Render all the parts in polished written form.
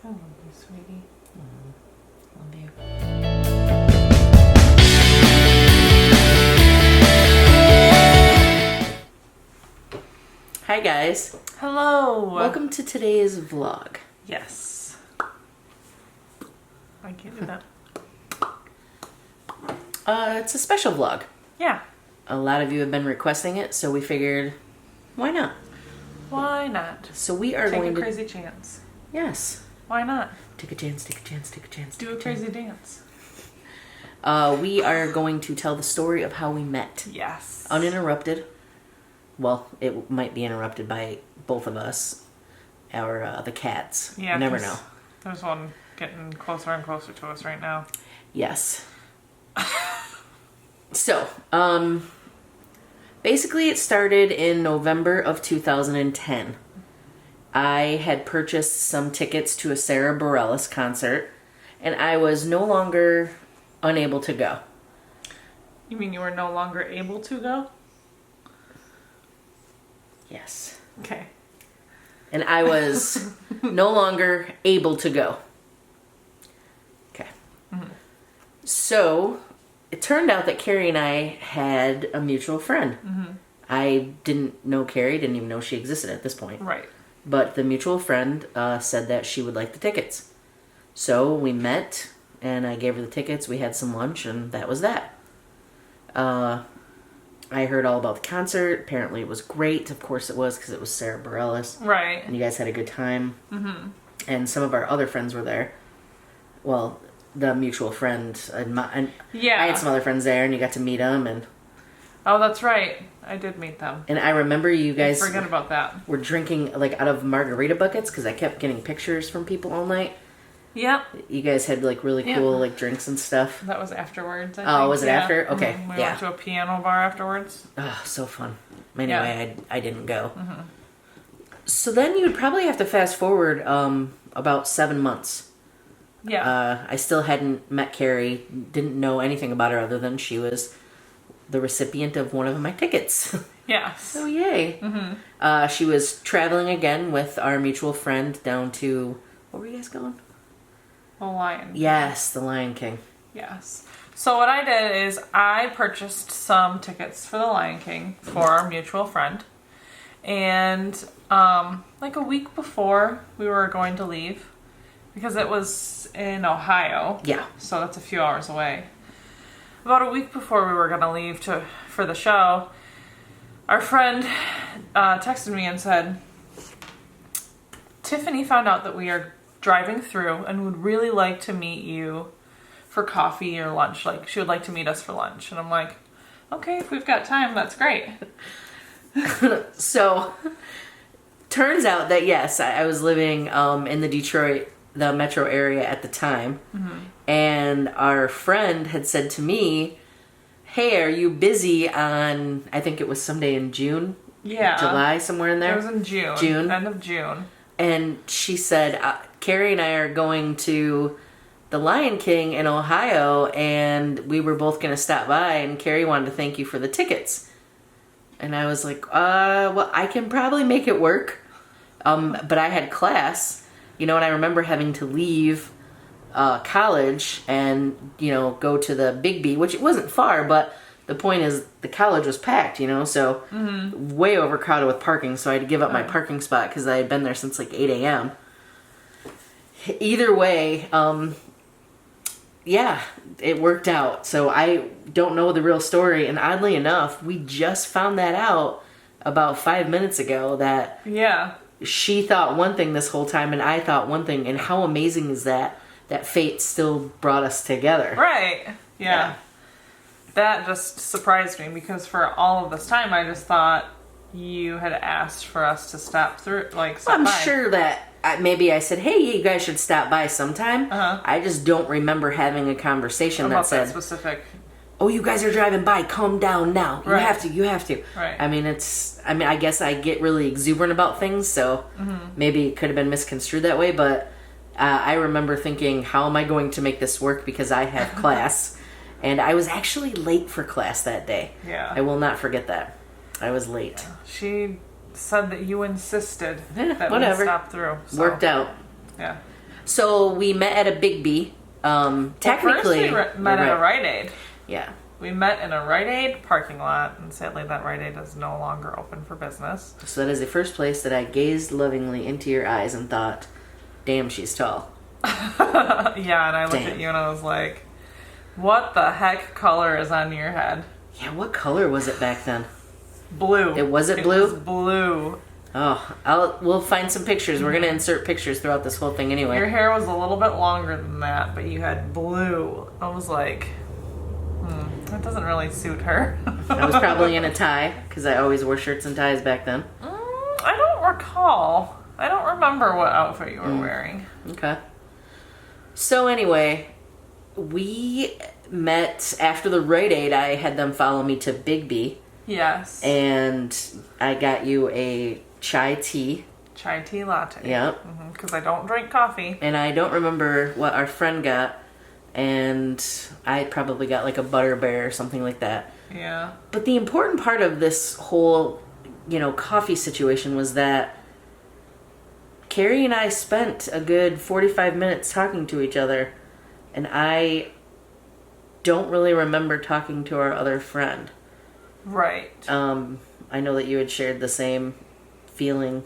I love you, sweetie. Love you. Hi guys. Hello. Welcome to today's vlog. Yes. I can't do that. It's a special vlog. Yeah. A lot of you have been requesting it, so we figured, why not? Why not? So we are Take going a to... crazy chance. Yes. Why not? Take a chance, take a chance, take a chance. Do a crazy dance. We are going to tell the story of how we met. Yes. Uninterrupted. Well, it might be interrupted by both of us. Or the cats. Yeah. You never know. There's one getting closer and closer to us right now. Yes. So, basically it started in November of 2010. I had purchased some tickets to a Sarah Bareilles concert, and I was no longer unable to go. You mean you were no longer able to go? Yes. Okay. And I was no longer able to go. Okay. Mm-hmm. So, it turned out that Cari and I had a mutual friend. Mm-hmm. I didn't know Cari, didn't even know she existed at this point. Right. But the mutual friend said that she would like the tickets. So we met, and I gave her the tickets, we had some lunch, and that was that. I heard all about the concert. Apparently it was great. Of course it was, because it was Sarah Bareilles. Right. And you guys had a good time. Mm-hmm. And some of our other friends were there. Well, the mutual friend, and Yeah. I had some other friends there, and you got to meet them, and... Oh, that's right. I did meet them. And I remember you guys... Forget about that. Were drinking, like, out of margarita buckets, because I kept getting pictures from people all night. Yep. You guys had, like, really cool, like, drinks and stuff. That was afterwards, I Oh, think. was it after? Okay, We yeah. went to a piano bar afterwards. Oh, so fun. Anyway, I didn't go. Mm-hmm. So then you would probably have to fast forward about 7 months. Yeah. I still hadn't met Cari, didn't know anything about her other than she was the recipient of one of my tickets. Yes. So yay. Mm-hmm. She was traveling again with our mutual friend down to... Where were you guys going? The Lion. Yes, the Lion King. Yes. So what I did is I purchased some tickets for the Lion King for our mutual friend. And like a week before we were going to leave, because it was in Ohio. Yeah. So that's a few hours away. About a week before we were going to leave for the show, our friend texted me and said, Tiffany found out that we are driving through and would really like to meet you for coffee or lunch. Like, she would like to meet us for lunch. And I'm like, okay, if we've got time, that's great. So, turns out that yes, I was living in the metro area at the time. Mm-hmm. And our friend had said to me, hey, are you busy on, I think it was someday in June? Yeah. July, somewhere in there? It was in June. June. End of June. And she said, Cari and I are going to the Lion King in Ohio, and we were both going to stop by, and Cari wanted to thank you for the tickets. And I was like, well, I can probably make it work. But I had class, and I remember having to leave college and, go to the Big B, which it wasn't far, but the point is the college was packed, so way overcrowded with parking, so I had to give up my parking spot because I had been there since like 8 a.m. Either way, yeah, it worked out. So I don't know the real story, and oddly enough, we just found that out about 5 minutes ago that she thought one thing this whole time and I thought one thing, and how amazing is that fate still brought us together. Right. Yeah. That just surprised me because for all of this time I just thought you had asked for us to stop by. I'm sure that maybe I said, hey, you guys should stop by sometime. I just don't remember having a conversation about that said, that specific. Oh, you guys are driving by, calm down now. Right. You have to. Right. I guess I get really exuberant about things, so maybe it could have been misconstrued that way, but I remember thinking, how am I going to make this work because I have class? And I was actually late for class that day. Yeah. I will not forget that. I was late. She said that you insisted that whatever. we stop through. So. Worked out. Yeah. So we met at a Big B. Technically, first we met at a Rite Aid. Yeah. We met in a Rite Aid parking lot, and sadly that Rite Aid is no longer open for business. So that is the first place that I gazed lovingly into your eyes and thought, damn, she's tall. Yeah, and I looked at you and I was like, what the heck color is on your head? Yeah, what color was it back then? Blue. It was blue? It was blue. Oh, we'll find some pictures. We're going to insert pictures throughout this whole thing anyway. Your hair was a little bit longer than that, but you had blue. I was like, that doesn't really suit her. I was probably in a tie, because I always wore shirts and ties back then. I don't recall. I don't remember what outfit you were wearing. Okay. So anyway, we met after the Rite Aid. I had them follow me to Big B. Yes. And I got you a chai tea. Chai tea latte. Yep. Because I don't drink coffee. And I don't remember what our friend got. And I probably got like a butter bear or something like that. Yeah. But the important part of this whole, coffee situation was that Cari and I spent a good 45 minutes talking to each other. And I don't really remember talking to our other friend. Right. I know that you had shared the same feeling.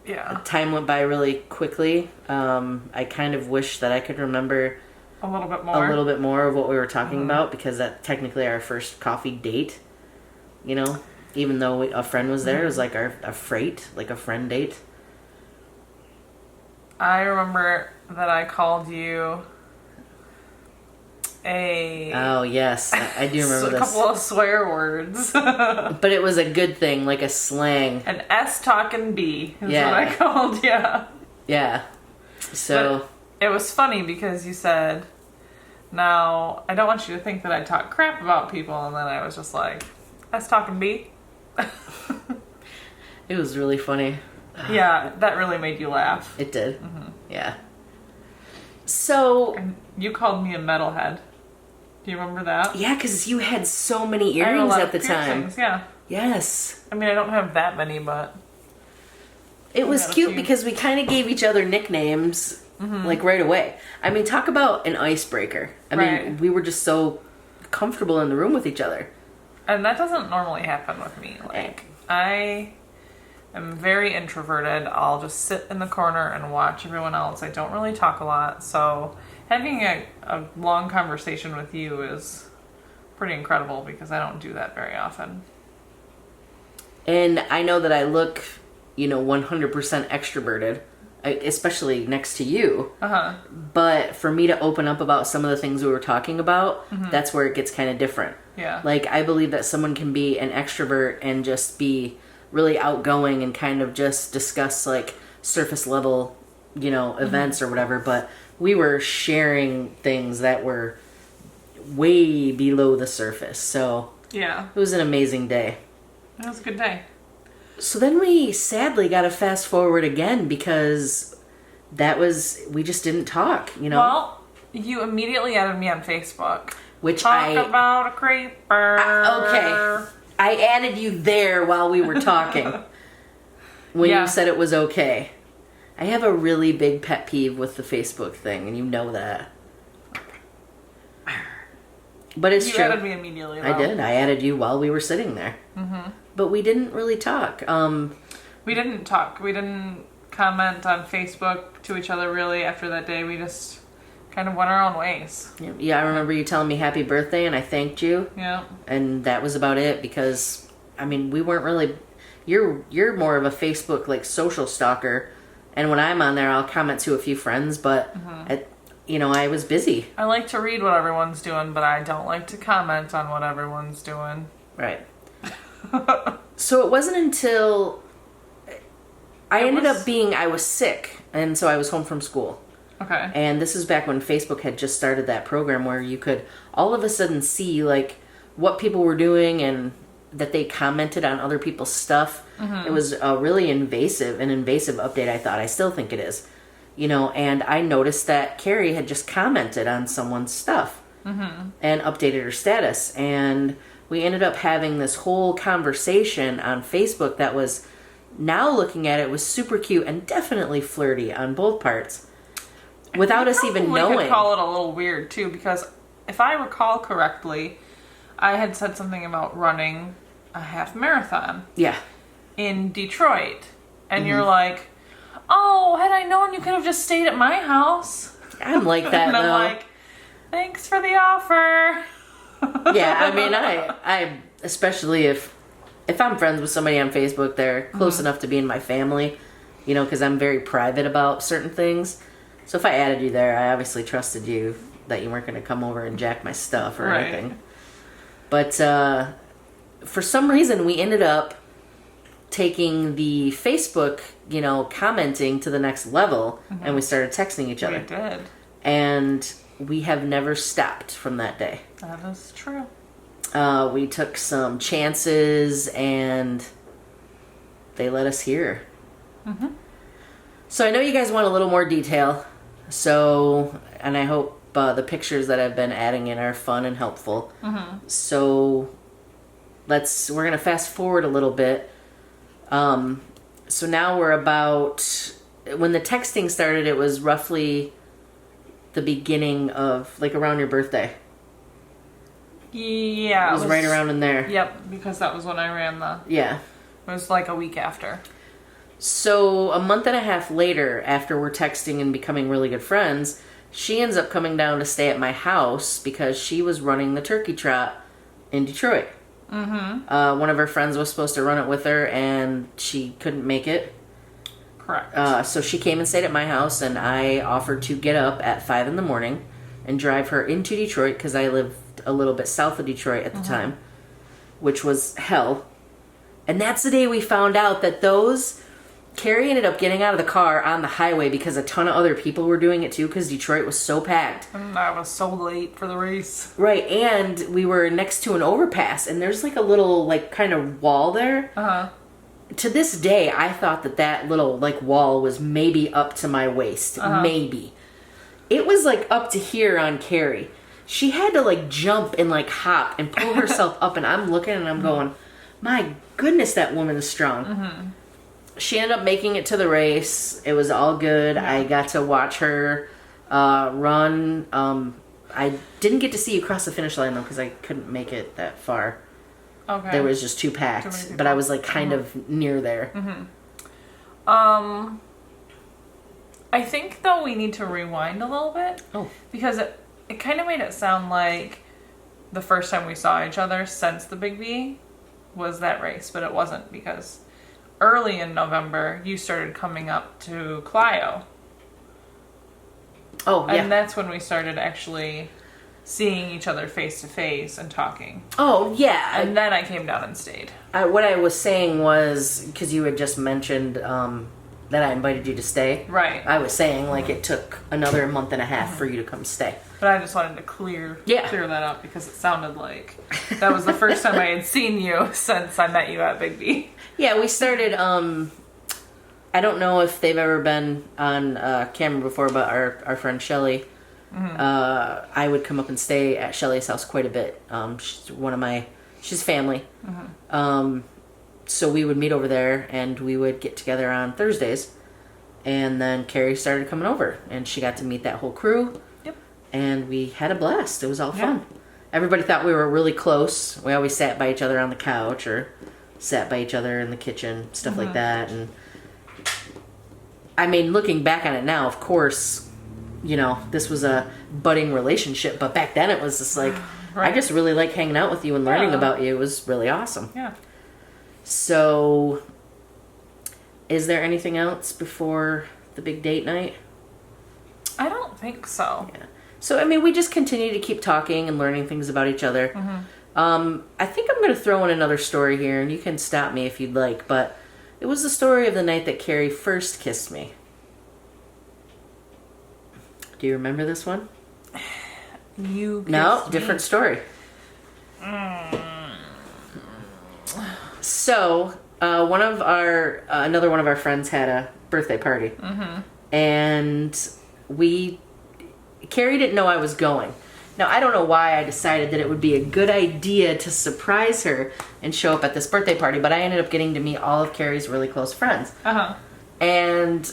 Yeah. Time went by really quickly. I kind of wish that I could remember a little bit more of what we were talking about, because that's technically our first coffee date. Even though a friend was there, it was like a friend date. I remember that I called you Oh, yes. I do remember a this. couple of swear words. But it was a good thing, like a slang. An S talking B is what I called, yeah. Yeah. So... But it was funny because you said, now, I don't want you to think that I talk crap about people, and then I was just like, S talking B? It was really funny. Yeah, that really made you laugh. It did. Yeah. So... And you called me a metalhead. Do you remember that? Yeah, because you had so many earrings at the time. Yeah. Yes. I mean, I don't have that many, but... It was cute because we kind of gave each other nicknames, like, right away. I mean, talk about an icebreaker. I mean, we were just so comfortable in the room with each other. And that doesn't normally happen with me. Like, I am very introverted. I'll just sit in the corner and watch everyone else. I don't really talk a lot, so having a long conversation with you is pretty incredible because I don't do that very often. And I know that I look, 100% extroverted, especially next to you. But for me to open up about some of the things we were talking about, that's where it gets kind of different. Yeah. Like, I believe that someone can be an extrovert and just be really outgoing and kind of just discuss, like, surface level, events or whatever. But we were sharing things that were way below the surface. So yeah, it was an amazing day. It was a good day. So then we sadly got to fast forward again because we just didn't talk, Well, you immediately added me on Facebook. Which Talk about a creeper. Okay. I added you there while we were talking. When you said it was okay. I have a really big pet peeve with the Facebook thing, and you know that. But it's true. You added me immediately, though. I did. I added you while we were sitting there. But we didn't really talk. We didn't talk. We didn't comment on Facebook to each other, really, after that day. We just kind of went our own ways. Yeah, I remember you telling me happy birthday, and I thanked you. Yeah. And that was about it, because, I mean, we weren't really... You're more of a Facebook, like, social stalker. And when I'm on there, I'll comment to a few friends, but, I was busy. I like to read what everyone's doing, but I don't like to comment on what everyone's doing. Right. So it wasn't until I was sick, and so I was home from school. Okay. And this is back when Facebook had just started that program where you could all of a sudden see, like, what people were doing and that they commented on other people's stuff. It was a really invasive update, I thought. I still think it is. And I noticed that Cari had just commented on someone's stuff and updated her status. And we ended up having this whole conversation on Facebook that was, now looking at it, was super cute and definitely flirty on both parts. without us even We knowing. could call it a little weird too, because if I recall correctly, I had said something about running a half marathon Yeah. in Detroit, and you're like, "Oh, had I known, you could have just stayed at my house." I'm like that And I'm though. like, "Thanks for the offer." Yeah, I mean, I especially if I'm friends with somebody on Facebook, they're close enough to being my family, you know, because I'm very private about certain things. So if I added you there, I obviously trusted you that you weren't going to come over and jack my stuff or Right. anything. But for some reason, we ended up taking the Facebook, you know, commenting to the next level, and we started texting each other. We did. And we have never stopped from that day. That is true. We took some chances, and they let us hear. So I know you guys want a little more detail. So, and I hope the pictures that I've been adding in are fun and helpful. So we're gonna fast forward a little bit. So now we're about, when the texting started, it was roughly the beginning of, like, around your birthday. Yeah. It was right around in there. Yep, because that was when I ran the... Yeah. It was like a week after. So a month and a half later, after we're texting and becoming really good friends, she ends up coming down to stay at my house because she was running the turkey trot in Detroit. One of her friends was supposed to run it with her, and she couldn't make it. Correct. So she came and stayed at my house, and I offered to get up at 5 in the morning and drive her into Detroit, because I lived a little bit south of Detroit at the time, which was hell. And that's the day we found out that Cari ended up getting out of the car on the highway because a ton of other people were doing it too, because Detroit was so packed. And I was so late for the race. Right, and we were next to an overpass, and there's like a little, like, kind of wall there. To this day, I thought that little, like, wall was maybe up to my waist. Maybe. It was, like, up to here on Cari. She had to, like, jump and, like, hop and pull herself up, and I'm looking and I'm going, my goodness, that woman is strong. She ended up making it to the race. It was all good. I got to watch her run. I didn't get to see you cross the finish line, though, because I couldn't make it that far. Okay. There was just too packed, but I was, like, kind of near there. I think, though, we need to rewind a little bit. Oh. Because it kind of made it sound like the first time we saw each other since the Big B was that race, but it wasn't, because early in November, you started coming up to Clio. Oh, yeah. And that's when we started actually seeing each other face to face and talking. Oh, yeah. And then I came down and stayed. What I was saying was, because you had just mentioned that I invited you to stay. Right. I was saying, like, it took another month and a half for you to come stay. But I just wanted to clear that up, because it sounded like that was the first time I had seen you since I met you at Big B. Yeah, we started, I don't know if they've ever been on camera before, but our friend Shelly, I would come up and stay at Shelly's house quite a bit. She's family. So we would meet over there, and we would get together on Thursdays. And then Cari started coming over, and she got to meet that whole crew. Yep. And we had a blast. It was all fun. Everybody thought we were really close. We always sat by each other on the couch or sat by each other in the kitchen, stuff like that. And I mean, looking back on it now, of course, you know, this was a budding relationship, but back then it was just like, I just really like hanging out with you and learning about you. It was really awesome. Yeah. So, is there anything else before the big date night? I don't think so. Yeah. So, I mean, we just continue to keep talking and learning things about each other. I think I'm going to throw in another story here, and you can stop me if you'd like, but it was the story of the night that Cari first kissed me. Do you remember this one? No, different story. So, another one of our friends had a birthday party. And Cari didn't know I was going. Now, I don't know why I decided that it would be a good idea to surprise her and show up at this birthday party, but I ended up getting to meet all of Cari's really close friends. And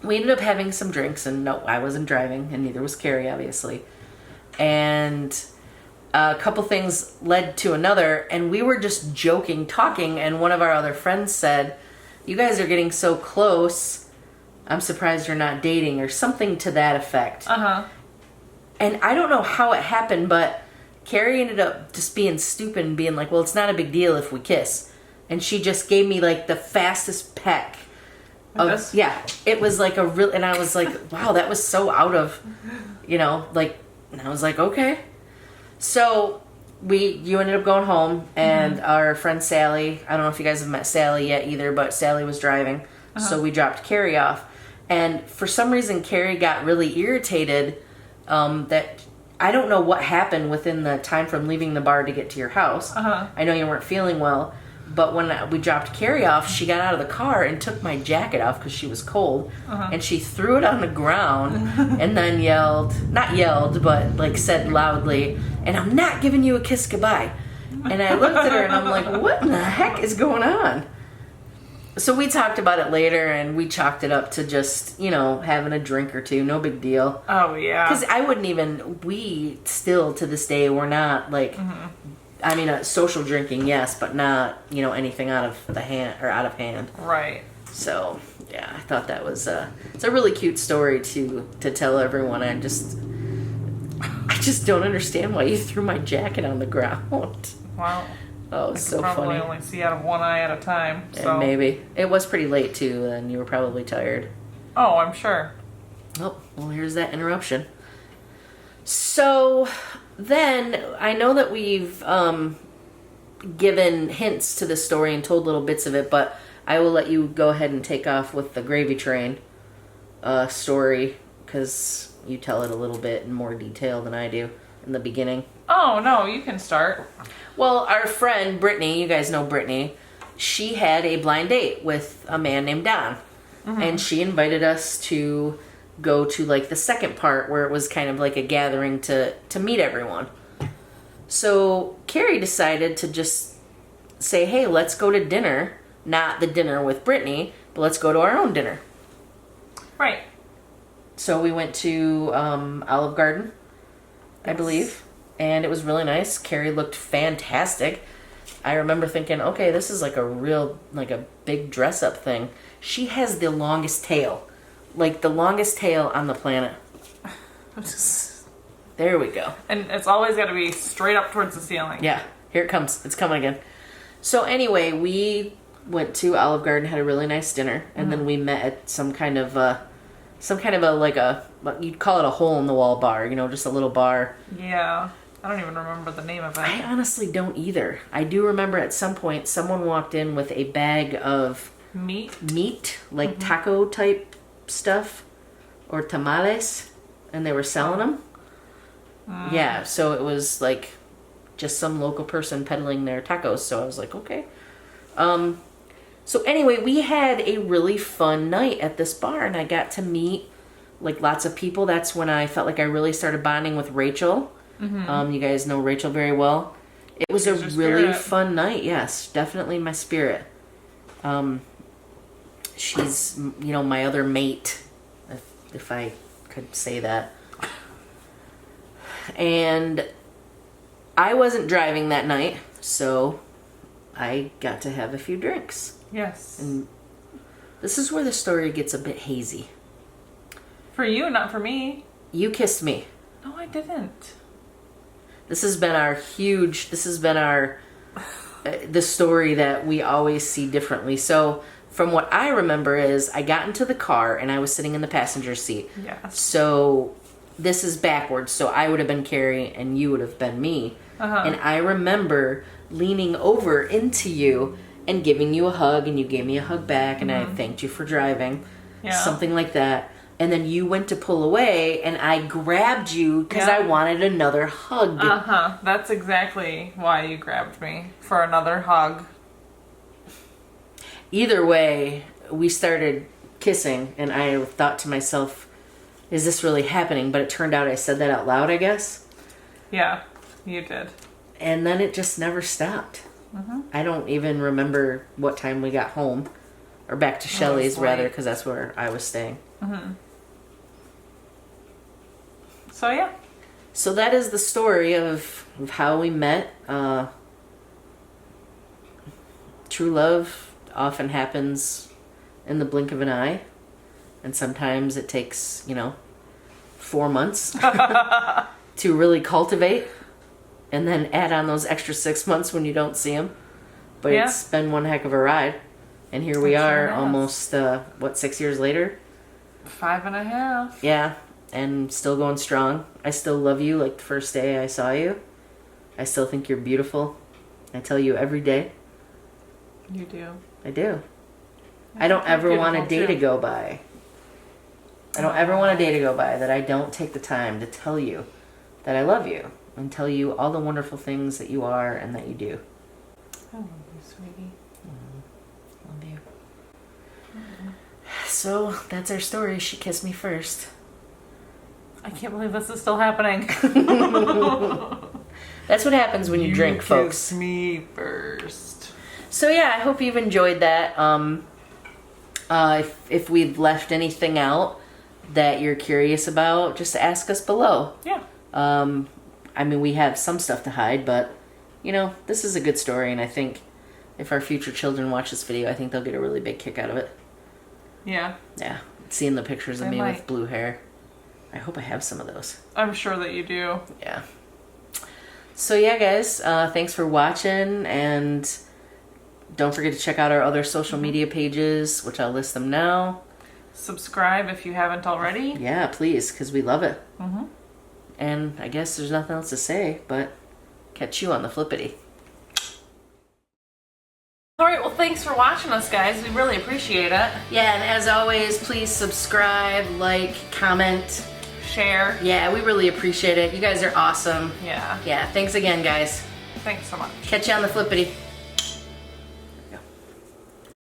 we ended up having some drinks, and no, I wasn't driving, and neither was Cari, obviously. And a couple things led to another, and we were just joking, talking, and one of our other friends said, "You guys are getting so close. I'm surprised you're not dating," or something to that effect. And I don't know how it happened, but Cari ended up just being stupid and being like, "Well, it's not a big deal if we kiss." And she just gave me like the fastest peck. Yeah, it was like a real, and I was like, wow, that was so out of, like, and I was like, okay. So you ended up going home, and our friend Sally, I don't know if you guys have met Sally yet either, but Sally was driving. So we dropped Cari off. And for some reason, Cari got really irritated that I don't know what happened within the time from leaving the bar to get to your house. I know you weren't feeling well. But when we dropped Cari off, she got out of the car and took my jacket off because she was cold. And she threw it on the ground and then not yelled, but like said loudly, "And I'm not giving you a kiss goodbye." And I looked at her and I'm like, what in the heck is going on? So we talked about it later, and we chalked it up to just, having a drink or two. No big deal. Oh, yeah. Because I wouldn't even, we still to this day, we're not like... I mean, social drinking, yes, but not, anything out of the hand or out of hand. Right. So, yeah, I thought that was it's a really cute story to tell everyone. I just don't understand why you threw my jacket on the ground. Wow. Oh, it's so probably funny. Only see out of one eye at a time. So And maybe it was pretty late too, and you were probably tired. Oh, I'm sure. Oh, well, here's that interruption. So. Then, I know that we've given hints to the story and told little bits of it, but I will let you go ahead and take off with the gravy train story, because you tell it a little bit in more detail than I do in the beginning. Oh, no, you can start. Well, our friend Brittany, you guys know Brittany, she had a blind date with a man named Don, and she invited us to go to like the second part where it was kind of like a gathering to meet everyone. So Cari decided to just say, hey, let's go to dinner, not the dinner with Brittany, but let's go to our own dinner. Right. So we went to Olive Garden, I believe, and it was really nice. Cari looked fantastic. I remember thinking, okay, this is like a big dress up thing. She has the longest tail. Like the longest tail on the planet. There we go. And it's always got to be straight up towards the ceiling. Yeah, here it comes. It's coming again. So anyway, we went to Olive Garden, had a really nice dinner, and then we met at some kind of a you'd call it a hole in the wall bar, just a little bar. Yeah. I don't even remember the name of it. I honestly don't either. I do remember at some point someone walked in with a bag of meat, like taco type stuff, or tamales, and they were selling them. Yeah, so it was like just some local person peddling their tacos, so I was like, okay. So anyway, we had a really fun night at this bar, and I got to meet like lots of people. That's when I felt like I really started bonding with Rachel. You guys know Rachel very well. It was a really fun night. Yes, definitely my spirit. She's, my other mate, if I could say that. And I wasn't driving that night, so I got to have a few drinks. Yes. And this is where the story gets a bit hazy. For you, not for me. You kissed me. No, I didn't. This has been the story that we always see differently. So from what I remember is I got into the car and I was sitting in the passenger seat. Yes. So this is backwards. So I would have been Cari and you would have been me. And I remember leaning over into you and giving you a hug, and you gave me a hug back, and I thanked you for driving. Yeah. Something like that. And then you went to pull away, and I grabbed you because I wanted another hug. That's exactly why you grabbed me, for another hug. Either way, we started kissing, and I thought to myself, is this really happening? But it turned out I said that out loud, I guess. Yeah, you did. And then it just never stopped. I don't even remember what time we got home. Or back to Shelley's, rather, because that's where I was staying. So yeah. So that is the story of how we met. True love often happens in the blink of an eye. And sometimes it takes, 4 months to really cultivate. And then add on those extra 6 months when you don't see them. But Yeah. it's been one heck of a ride. And here we It sure are has. almost, 6 years later? 5.5. Yeah. And still going strong. I still love you like the first day I saw you. I still think you're beautiful. I tell you every day. You do. I do. I I don't think you're ever want a beautiful, day too. to go by. I don't ever want a day to go by that I don't take the time to tell you that I love you and tell you all the wonderful things that you are and that you do. I love you, sweetie. Love you. So that's our story. She kissed me first. I can't believe this is still happening. That's what happens when you drink, folks. Kiss me first. So yeah, I hope you've enjoyed that. If we've left anything out that you're curious about, just ask us below. Yeah. I mean, we have some stuff to hide, but this is a good story, and I think if our future children watch this video, I think they'll get a really big kick out of it. Yeah. Yeah, seeing the pictures of They me might. with blue hair. I hope I have some of those. I'm sure that you do. Yeah. So yeah, guys, thanks for watching, and don't forget to check out our other social media pages, which I'll list them now. Subscribe if you haven't already. Yeah, please, because we love it. Mm-hmm. And I guess there's nothing else to say, but catch you on the flippity. All right, well, thanks for watching us, guys. We really appreciate it. Yeah, and as always, please subscribe, like, comment. Share. Yeah, we really appreciate it. You guys are awesome. Yeah. Yeah, thanks again, guys. Thanks so much. Catch you on the flippity.